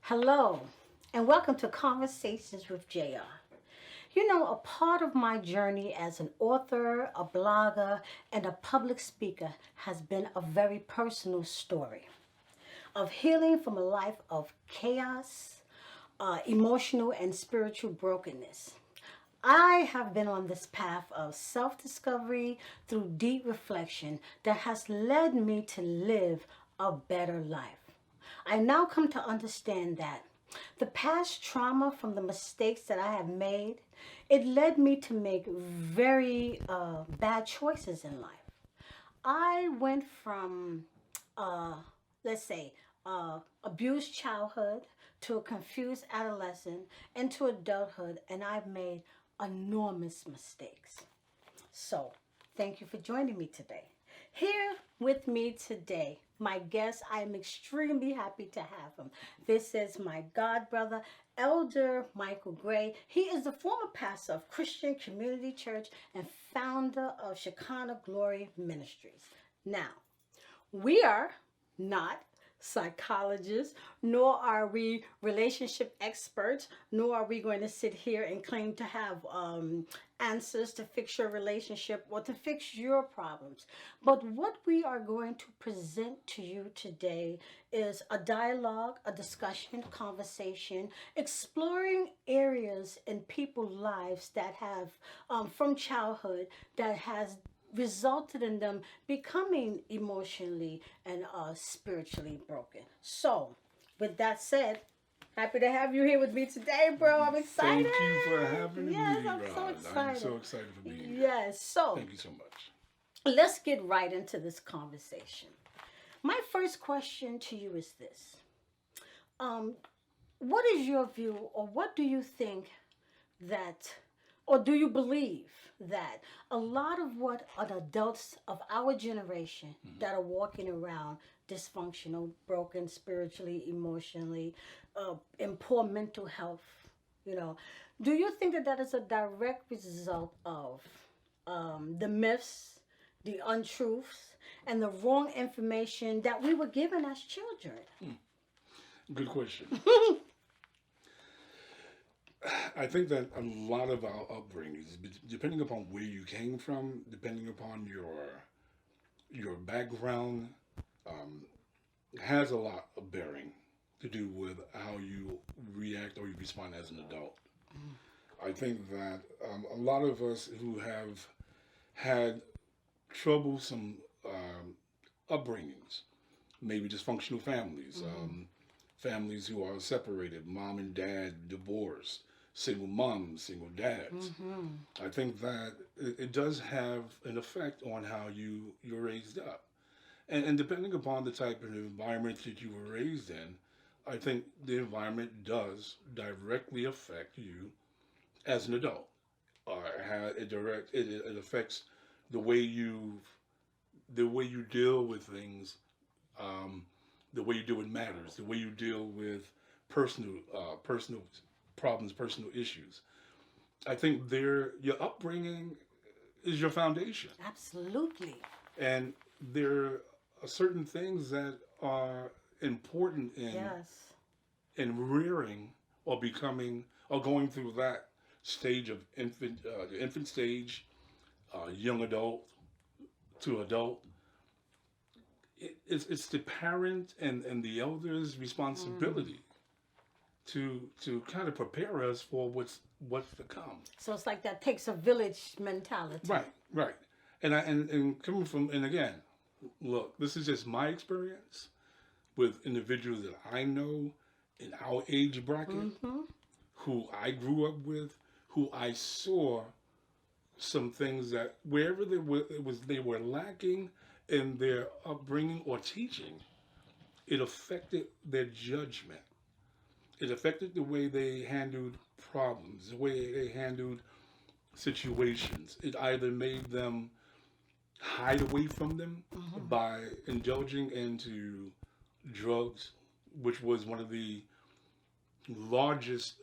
Hello, and welcome to Conversations with JR. You know, a part of my journey as an author, a blogger, and a public speaker has been a very personal story of healing from a life of chaos, emotional, and spiritual brokenness. I have been on this path of self discovery through deep reflection that has led me to live a better life. I now come to understand that the past trauma from the mistakes that I have made, it led me to make very bad choices in life. I went from, let's say, abused childhood to a confused adolescent into adulthood, and I've made enormous mistakes. So, thank you for joining me today. Here with me today, my guest, I am extremely happy to have him. This is my god brother, Elder Michael Gray. He is the former pastor of Christian Community Church and founder of Shekinah Glory Ministries. Now, we are not psychologists, nor are we relationship experts, nor are we going to sit here and claim to have answers to fix your relationship or to fix your problems. But what we are going to present to you today is a dialogue, a discussion, conversation, exploring areas in people's lives that have, from childhood, that has resulted in them becoming emotionally and spiritually broken. So, with that said, happy to have you here with me today, bro. I'm excited. Thank you for having Yes, me, I'm so Rod. I'm excited. so excited for being here. Yes, so Thank you so much. let's get right into this conversation. My first question to you is this. Um, what is your view, or what do you think that, or do you believe that a lot of what are the adults of our generation that are walking around dysfunctional, broken spiritually, emotionally, in poor mental health, you know, do you think that that is a direct result of the myths, the untruths, and the wrong information that we were given as children? Good question. I think that a lot of our upbringings, depending upon where you came from, depending upon your background, has a lot of bearing to do with how you react or you respond as an adult. I think that a lot of us who have had troublesome upbringings, maybe dysfunctional families, families who are separated, mom and dad divorced, single moms, single dads. I think that it does have an effect on how you're raised up. And depending upon the type of environment that you were raised in, I think the environment does directly affect you as an adult. It affects the way you deal with things, um, the way you deal with matters, the way you deal with personal problems, personal issues. I think your upbringing is your foundation, Absolutely. and there are certain things that are important Yes. in rearing or becoming or going through that stage of the infant stage, young adult to adult. It's the parent and the elders' responsibility to kind of prepare us for what's to come. So it's like that takes a village mentality. Right, right. And coming from, and again, look, this is just my experience with individuals that I know in our age bracket, who I grew up with, who I saw some things that wherever they were lacking in their upbringing or teaching, it affected their judgment. It affected the way they handled problems, the way they handled situations. It either made them hide away from them by indulging into drugs, which was one of the largest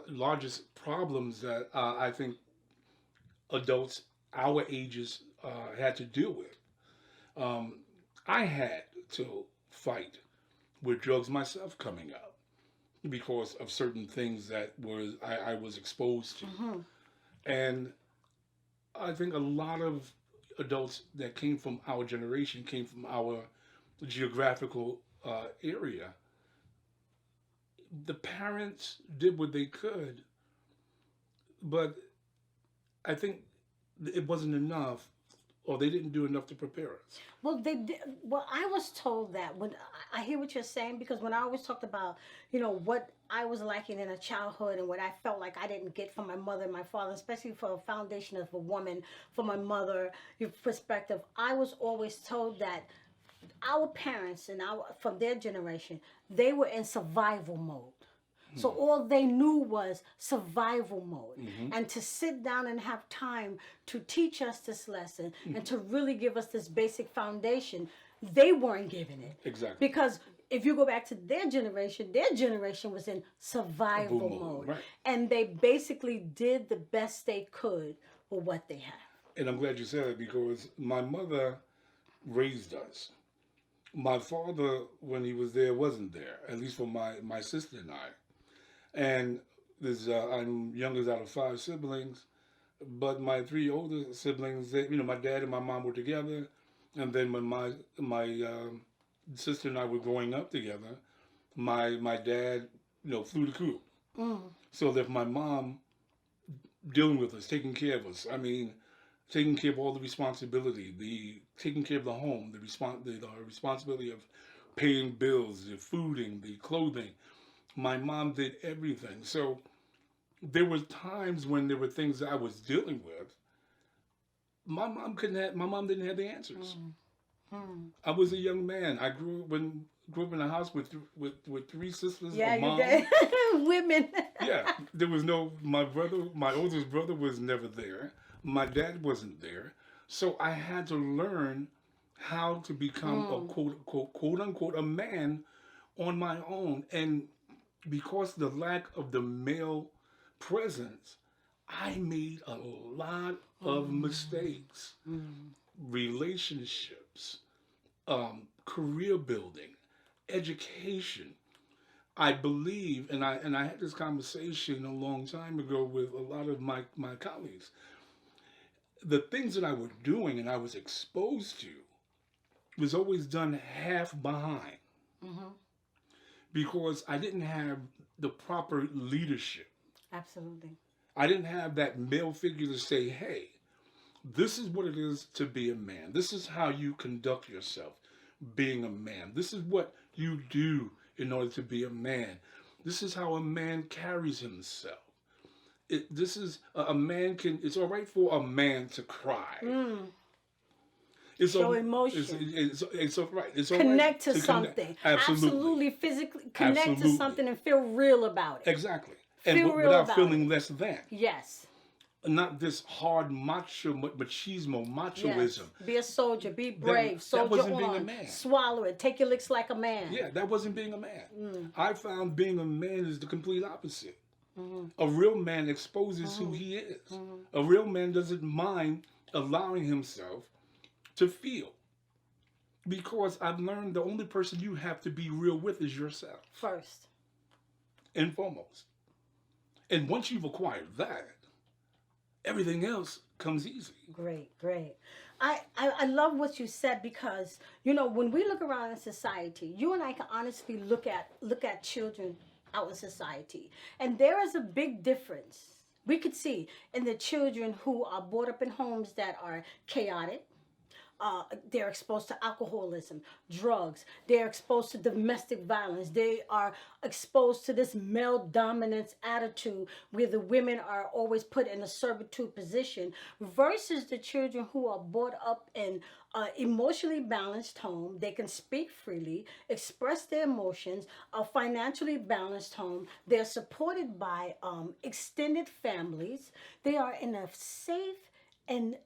largest problems that I think adults our ages had to deal with. I had to fight with drugs myself coming up because of certain things that I was exposed to. And I think a lot of adults that came from our generation came from our geographical area. The parents did what they could, but I think it wasn't enough, or they didn't do enough to prepare us. Well, they did. Well, I was told that when I hear what you're saying, because when I always talked about, what I was liking in a childhood and what I felt like I didn't get from my mother and my father, especially for a foundation of a woman, from my mother, your perspective, I was always told that our parents and from their generation, they were in survival mode. So all they knew was survival mode. And to sit down and have time to teach us this lesson and to really give us this basic foundation, they weren't giving it. Exactly. Because if you go back to their generation was in survival mode. Right. And they basically did the best they could with what they had. And I'm glad you said it because my mother raised us. My father, when he was there, wasn't there, at least for my sister and I. And I'm youngest out of 5 siblings, but my 3 older siblings, my dad and my mom were together, and then when my sister and I were growing up together, my dad, flew the coop. So that my mom dealing with us, taking care of us. I mean, taking care of all the responsibility, taking care of the home, the responsibility of paying bills, the fooding, the clothing. My mom did everything. So there were times when there were things that I was dealing with. My mom didn't have the answers. I was a young man. I grew up in a house with 3 sisters. Yeah, a mom. you did. Women. Yeah, there was my oldest brother was never there. My dad wasn't there. So I had to learn how to become a quote unquote a man on my own. And because the lack of the male presence, I made a lot of mistakes. Relationships, career building, education. I believe, and I had this conversation a long time ago with a lot of my colleagues. The things that I was doing and I was exposed to was always done half behind. Because I didn't have the proper leadership. Absolutely. I didn't have that male figure to say, hey, this is what it is to be a man. This is how you conduct yourself being a man. This is what you do in order to be a man. This is how a man carries himself. It's all right for a man to cry. Show emotion. It's all right. It's all connect right to something. Absolutely. Physically connect Absolutely. to something and feel real about it. Exactly. Feel And real without about feeling it. less than. Yes. Not this hard machoism. Yes. Be a soldier. Be brave. That Soldier wasn't on. being a man. Swallow it. Take your licks like a man. Yeah, that wasn't being a man. I found being a man is the complete opposite. A real man exposes who he is. A real man doesn't mind allowing himself to feel. Because I've learned the only person you have to be real with is yourself. First and foremost. And once you've acquired that, everything else comes easy. Great. I love what you said because, when we look around in society, you and I can honestly look at children out in society. And there is a big difference we could see in the children who are brought up in homes that are chaotic. They're exposed to alcoholism, drugs. They're exposed to domestic violence. They are exposed to this male dominance attitude where the women are always put in a servitude position versus the children who are brought up in an emotionally balanced home. They can speak freely, express their emotions, a financially balanced home. They're supported by extended families. They are in a safe and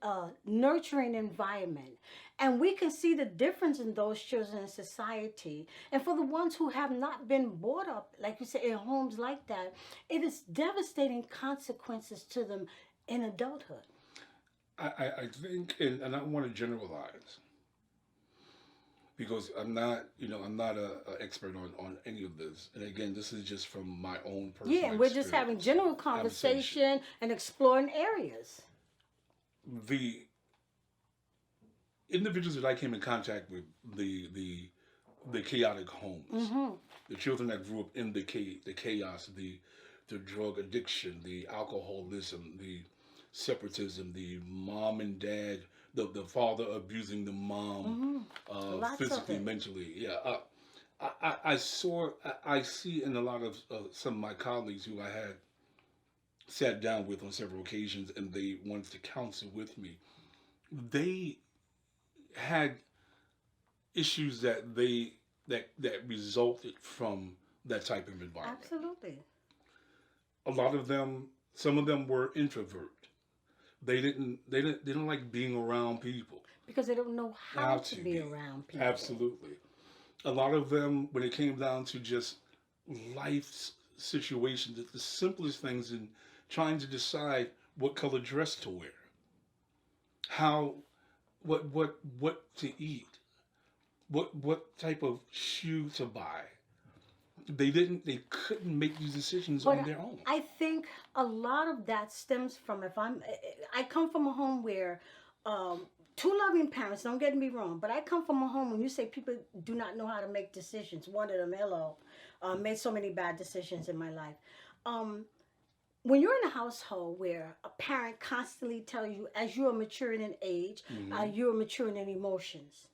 nurturing environment. And we can see the difference in those children in society. And for the ones who have not been brought up, like you said, in homes like that, it is devastating consequences to them in adulthood. I think, and I don't want to generalize, because I'm not a expert on any of this. And again, this is just from my own personal Yeah, and we're just having experience. general Conversation. conversation and exploring areas. The individuals that I came in contact with, the chaotic homes, the children that grew up in the chaos, the drug addiction, the alcoholism, the separatism, the mom and dad, the father abusing the mom, Lots of physically, it. mentally. Yeah, I see in a lot of some of my colleagues who I had sat down with on several occasions, and they wanted to counsel with me. They had issues that resulted from that type of environment. Absolutely. A lot of them, some of them were introvert. They didn't like being around people. Because they don't know how How to to be be. around people. Absolutely. A lot of them, when it came down to just life's situations, the simplest things in trying to decide what color dress to wear, how, what to eat, what type of shoe to buy. They couldn't make these decisions But on their own. I think a lot of that stems from I come from a home where um, two loving parents. Don't get me wrong, but I come from a home when you say people do not know how to make decisions. One of them, hello, made so many bad decisions in my life. Um, when you're in a household where a parent constantly tell you as you are maturing in age, Hmm. you are maturing in emotions,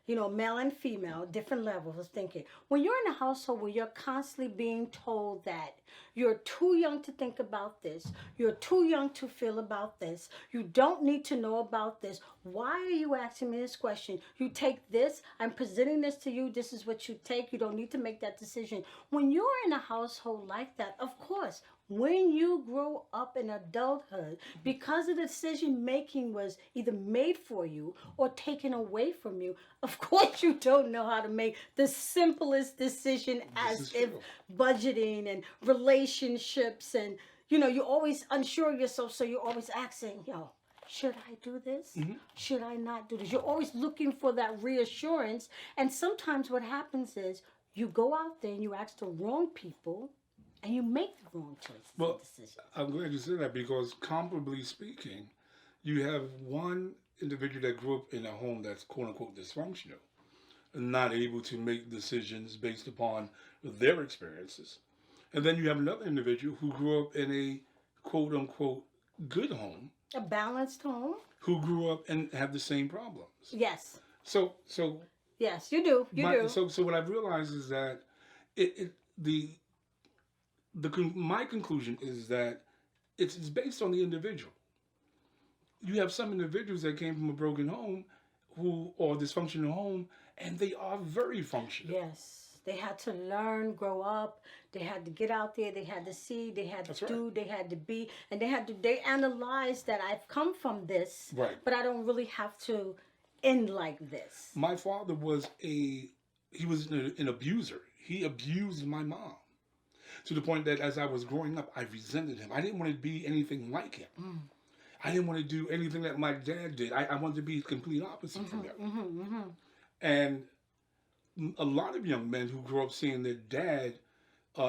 male and female, different levels of thinking. When you're in a household where you're constantly being told that you're too young to think about this, you're too young to feel about this, you don't need to know about this, why are you asking me this question? You take this, I'm presenting this to you, this is what you take, you don't need to make that decision. When you're in a household like that, of course, when you grow up in adulthood, because the decision making was either made for you or taken away from you, of course you don't know how to make the simplest decision, This as is if true. budgeting and relationships, and you're always unsure of yourself, so you're always asking, should I do this? Hmm. Should I not do this? You're always looking for that reassurance. And sometimes what happens is you go out there and you ask the wrong people and you make the wrong choices and Well, decisions. I'm glad you said that because, comparably speaking, you have one individual that grew up in a home that's quote unquote dysfunctional, not able to make decisions based upon their experiences. And then you have another individual who grew up in a quote unquote good home, A balanced home? who grew up and have the same problems. Yes. So Yes, you do. You my do. so what I've realized is that it my conclusion is that it's based on the individual. You have some individuals that came from a broken home who or dysfunctional home, and they are very functional. Yes. They had to learn, grow up. They had to get out there. They had to see. They had to That's right. do. They had to be. And they analyzed that I've come from this, Right. but I don't really have to end like this. My father was he was an abuser. He abused my mom to the point that as I was growing up, I resented him. I didn't want to be anything like him. I didn't want to do anything that my dad did. I wanted to be the complete opposite from him. And a lot of young men who grow up seeing their dad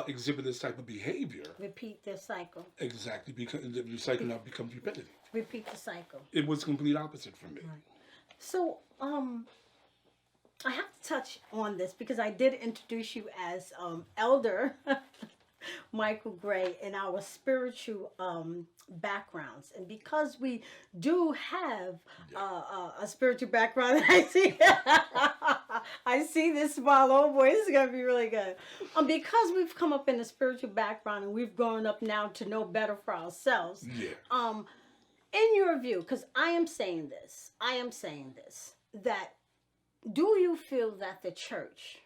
exhibit this type of behavior, Repeat the cycle. exactly, because the cycle now becomes repetitive. Repeat the cycle. It was complete opposite from me. Right. So, I have to touch on this because I did introduce you as Elder Michael Gray in our spiritual backgrounds, and because we do have a spiritual background, I see this smile. Oh boy, this is gonna be really good. Because we've come up in a spiritual background and we've grown up now to know better for ourselves. Yeah. In your view, because I am saying this, that do you feel that the church,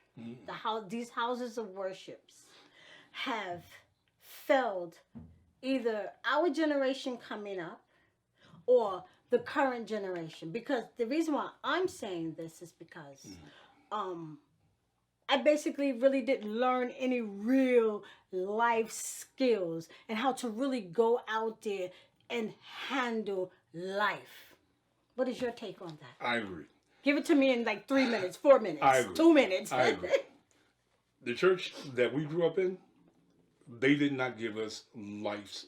these houses of worships, have failed either our generation coming up or the current generation? Because the reason why I'm saying this is because I basically really didn't learn any real life skills and how to really go out there and handle life. What is your take on that? I agree. Give it to me in like 3 minutes, 4 minutes, I agree. 2 minutes. I agree. The church that we grew up in, they did not give us life's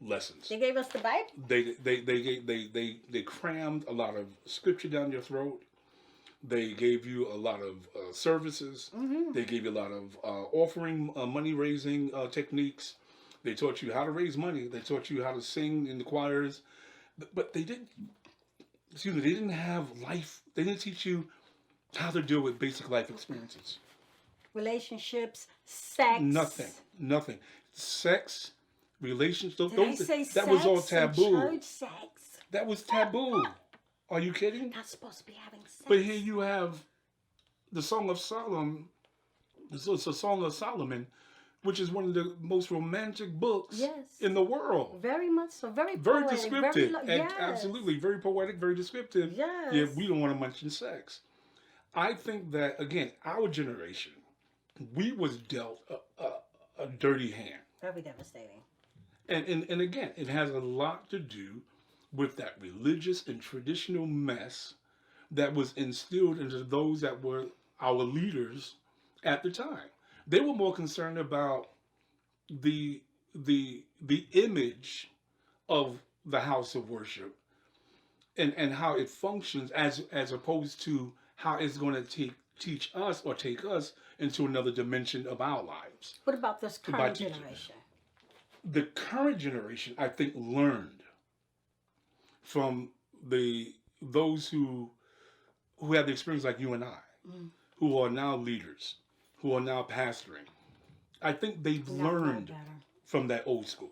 lessons. They gave us the Bible. They crammed a lot of scripture down your throat. They gave you a lot of services. They gave you a lot of offering, money raising techniques. They taught you how to raise money. They taught you how to sing in the choirs. But they didn't. Excuse me. They didn't have life. They didn't teach you how to deal with basic life experiences. Relationships, sex. Nothing. Sex, relationships. Did I say that was all sex in taboo. church sex? That was taboo. Are you kidding? Not supposed to be having sex. But here you have the Song of Solomon. It's a Song of Solomon, which is one of the most romantic books in the world. Very much so. Very Very poetic, descriptive. yes. Absolutely. Very poetic, very descriptive. Yes. Yet we don't want to mention sex. I think that, again, our generation, we was dealt a dirty hand. Very devastating. And again, it has a lot to do with that religious and traditional mess that was instilled into those that were our leaders at the time. They were more concerned about the image of the house of worship and how it functions as opposed to how it's going to teach us or take us into another dimension of our lives. What about this current generation? The current generation, I think, learned from those who have the experience like you and I, who are now leaders, who are now pastoring. I think they've learned from that old school,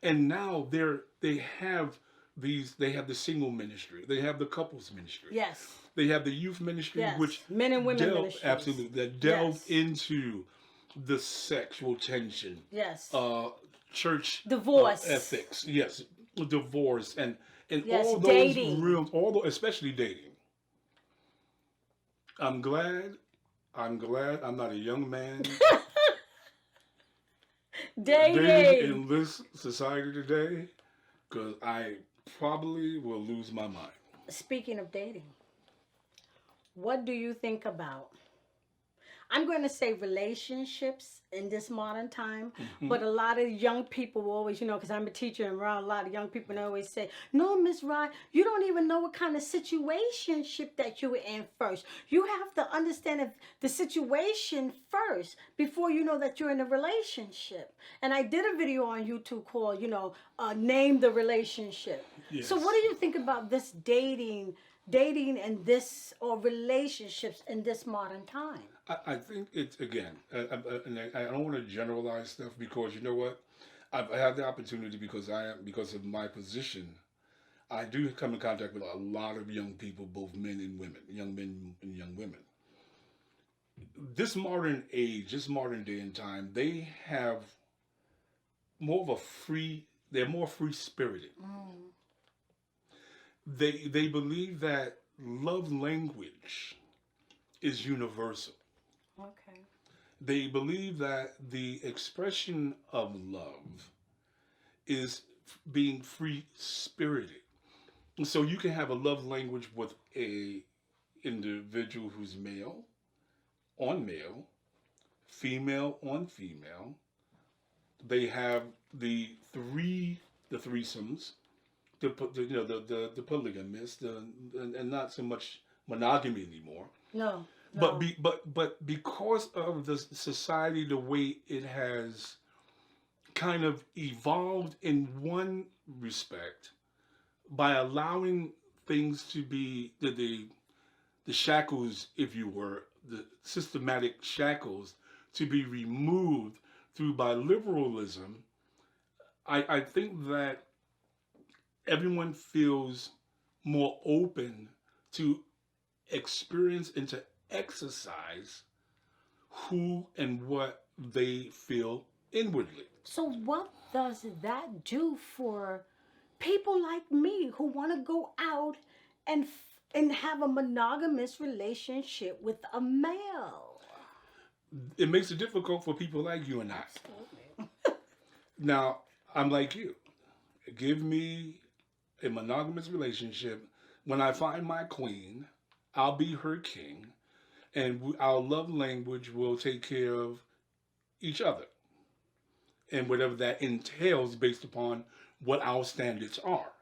and now they have the single ministry, they have the couples ministry. Yes. They have the youth ministry, which men and women ministries. Absolutely, that delve into the sexual tension. Yes. Church divorce ethics. Yes, divorce and yes, all those dating. Especially dating. I'm glad I'm not a young man. Dating in this society today, because I probably will lose my mind. Speaking of dating, what do you think about? I'm going to say relationships in this modern time, but a lot of young people will always, because I'm a teacher and around a lot of young people, and they always say, no, Miss Rod, you don't even know what kind of situationship that you were in first. You have to understand the situation first before you know that you're in a relationship. And I did a video on YouTube called, Name the Relationship. Yes. So what do you think about this dating and this, or relationships in this modern time? I think it's, again, I don't want to generalize stuff, because you know what? I've had the opportunity, because of my position, I do come in contact with a lot of young people, both men and women, young men and young women. This modern age, this modern day and time, they have more of they're more free-spirited. They believe that love language is universal. Okay. They believe that the expression of love is being free-spirited. And so you can have a love language with a individual who's male on male, female on female. They have the threesomes, the polygamous, and not so much monogamy anymore. No. But because of the society, the way it has kind of evolved in one respect, by allowing things to be the shackles, if you were, the systematic shackles to be removed by liberalism, I think that everyone feels more open to experience and to exercise who and what they feel inwardly. So what does that do for people like me who want to go out and have a monogamous relationship with a male? It makes it difficult for people like you and I. Absolutely. Now, I'm like you. Give me a monogamous relationship When I find my queen, I'll be her king, and our love language will take care of each other and whatever that entails based upon what our standards are.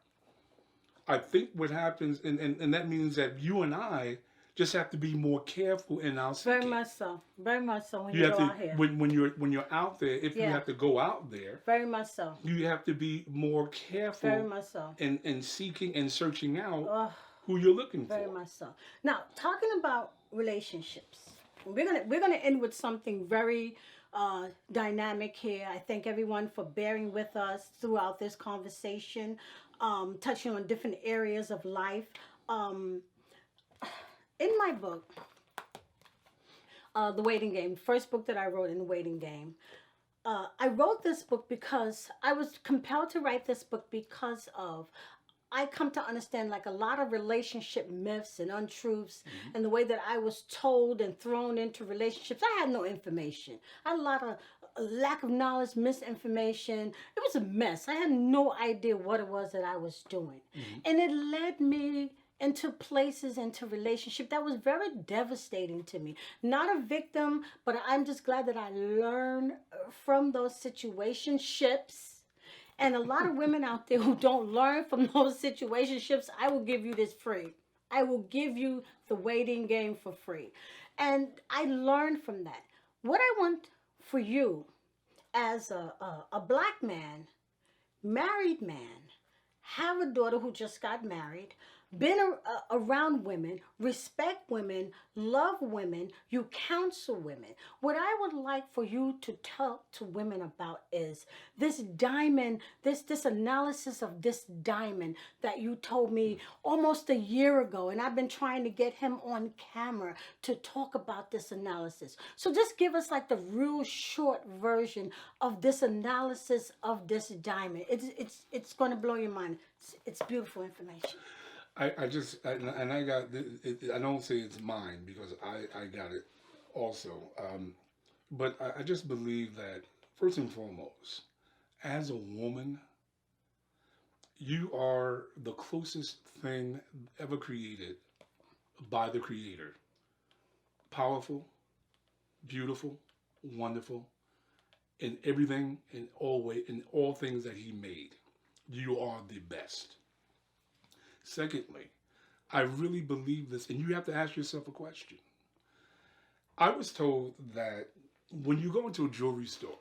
I think what happens, and that means that you and I just have to be more careful in our Very seeking. much so. Very much so when You you have go to out here. when you're out there. If you Yeah. have to go out there, Very much so. you have to be more Very careful much so. in seeking and searching out Oh, who you're looking very for. much so. Now, talking about relationships, we're gonna end with something very dynamic here. I thank everyone for bearing with us throughout this conversation, touching on different areas of life. Um, in my book, The Waiting Game, first book that I wrote in The Waiting Game, I wrote this book because I was compelled to write this book because of I come to understand like a lot of relationship myths and untruths and the way that I was told and thrown into relationships. I had no information. I had a lot of lack of knowledge, misinformation. It was a mess. I had no idea what it was that I was doing. And it led me into places, into relationship that was very devastating to me. Not a victim, but I'm just glad that I learned from those situationships. And a lot of women out there who don't learn from those situationships, I will give you this free. I will give you The Waiting Game for free. And I learned from that. What I want for you as a black man, married man, have a daughter who just got married, been around women, respect women, love women, you counsel women. What I would like for you to talk to women about is this diamond, this analysis of this diamond that you told me almost a year ago, and I've been trying to get him on camera to talk about this analysis. So just give us like the real short version of this analysis of this diamond. It's going to blow your mind. It's beautiful information. I just and I got I don't say it's mine because I got it also, but I just believe that first and foremost, as a woman, you are the closest thing ever created by the Creator. Powerful, beautiful, wonderful, in everything, in all things that He made. You are the best. Secondly, I really believe this, and you have to ask yourself a question. I was told that when you go into a jewelry store,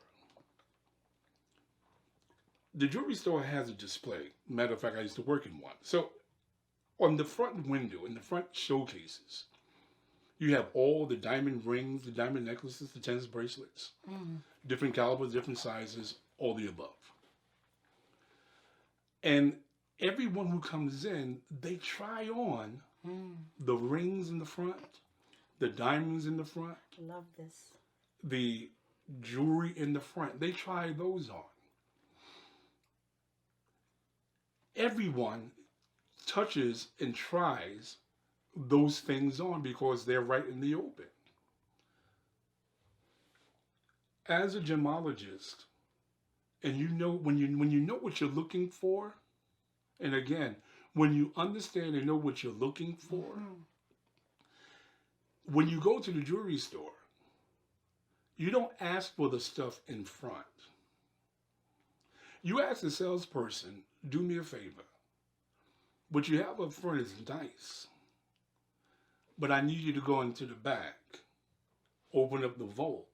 the jewelry store has a display. Matter of fact, I used to work in one. So on the front window, in the front showcases, you have all the diamond rings, the diamond necklaces, the tennis bracelets, different calibers, different sizes, all the above. And everyone who comes in, they try on the rings in the front, the diamonds in the front, Love this. the jewelry in the front. They try those on. Everyone touches and tries those things on because they're right in the open. As a gemologist, and you know when you know what you're looking for, and again, when you understand and know what you're looking for, when you go to the jewelry store, you don't ask for the stuff in front. You ask the salesperson, do me a favor. What you have up front is nice, but I need you to go into the back, open up the vault,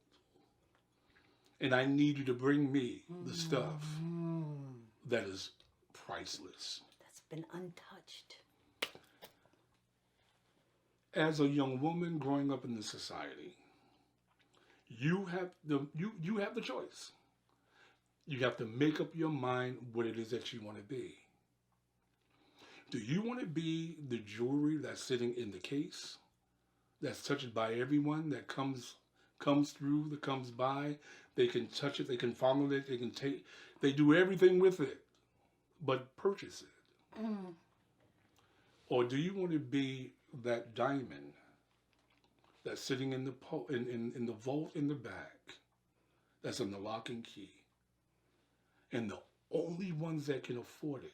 and I need you to bring me the stuff that is priceless. That's been untouched. As a young woman growing up in this society, you have the choice. You have to make up your mind what it is that you want to be. Do you want to be the jewelry that's sitting in the case, that's touched by everyone that comes through, that comes by? They can touch it, they can follow it, they do everything with it, but purchase it. Or do you want to be that diamond that's sitting in the vault in the back, that's on the lock and key, and the only ones that can afford it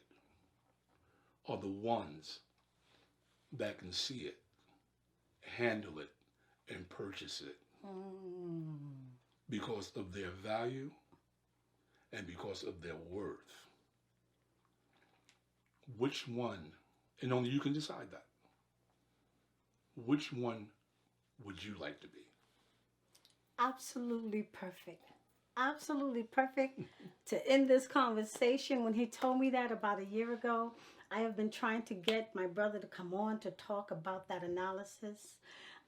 are the ones that can see it, handle it, and purchase it Mm. because of their value and because of their worth. Which one, and only you can decide that, which one would you like to be? Absolutely perfect. Absolutely perfect to end this conversation. When he told me that about a year ago, I have been trying to get my brother to come on to talk about that analysis.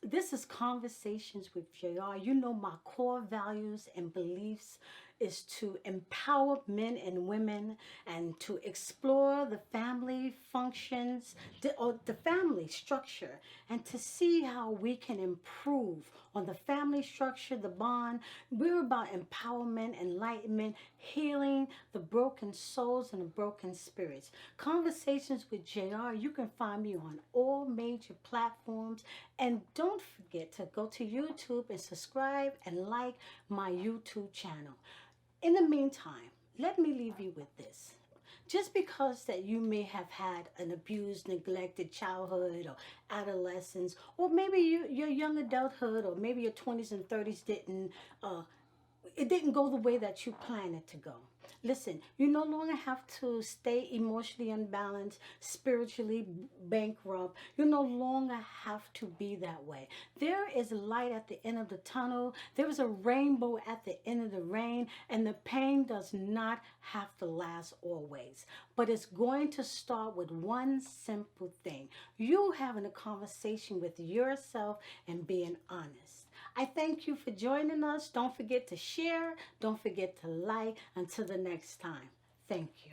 This is Conversations with JR. You know, my core values and beliefs is to empower men and women and to explore the family functions or the family structure and to see how we can improve on the family structure, the bond. We're about empowerment, enlightenment, healing the broken souls and the broken spirits. Conversations with JR, you can find me on all major platforms. And don't forget to go to YouTube and subscribe and like my YouTube channel. In the meantime, let me leave you with this. Just because that you may have had an abused, neglected childhood or adolescence, or maybe your young adulthood, or maybe your 20s and 30s it didn't go the way that you planned it to go. Listen, you no longer have to stay emotionally unbalanced, spiritually bankrupt. You no longer have to be that way. There is light at the end of the tunnel. There is a rainbow at the end of the rain, and the pain does not have to last always. But it's going to start with one simple thing: you having a conversation with yourself and being honest. I thank you for joining us. Don't forget to share. Don't forget to like. Until the next time, thank you.